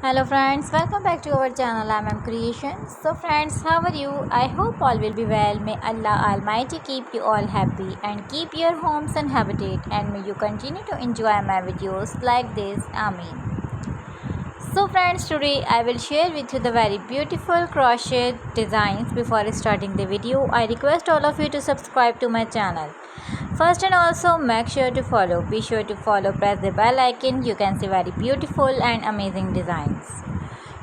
Hello friends, welcome back to our channel. I'm Creations. So friends, how are you? I hope all will be well. May Allah Almighty keep you all happy and keep your homes and habitat, and may you continue to enjoy my videos like this. Ameen. So friends, today I will share with you the very beautiful crochet designs. Before starting the video, I request all of you to subscribe to my channel first, and also make sure to follow. Be sure to follow, press the bell icon. You can see very beautiful and amazing designs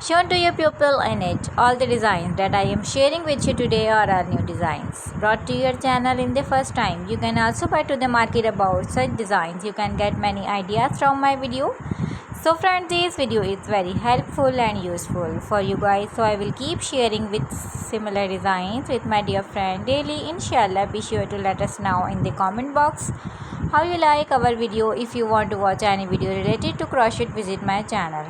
shown to your pupil in it. All the designs that I am sharing with you today are all new designs brought to your channel in the first time. You can also buy to the market about such designs. You can get many ideas from my video. So friends, this video is very helpful and useful for you guys. So I will keep sharing with similar designs with my dear friend daily. Inshallah, be sure to let us know in the comment box how you like our video. If you want to watch any video related to crochet, visit my channel.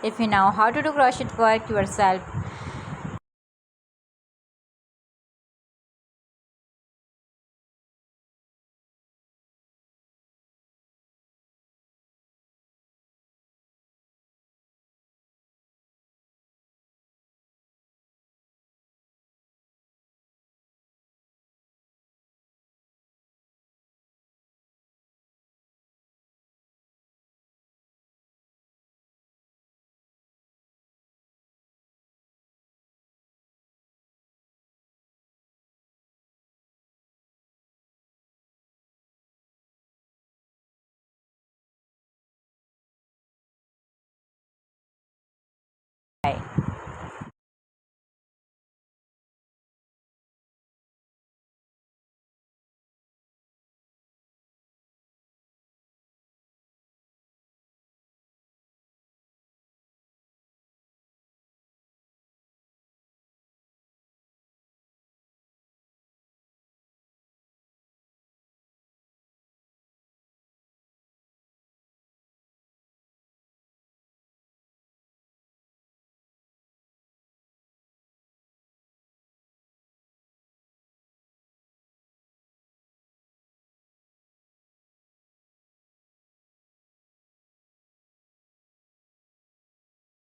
If you know how to do crochet work yourself, bye.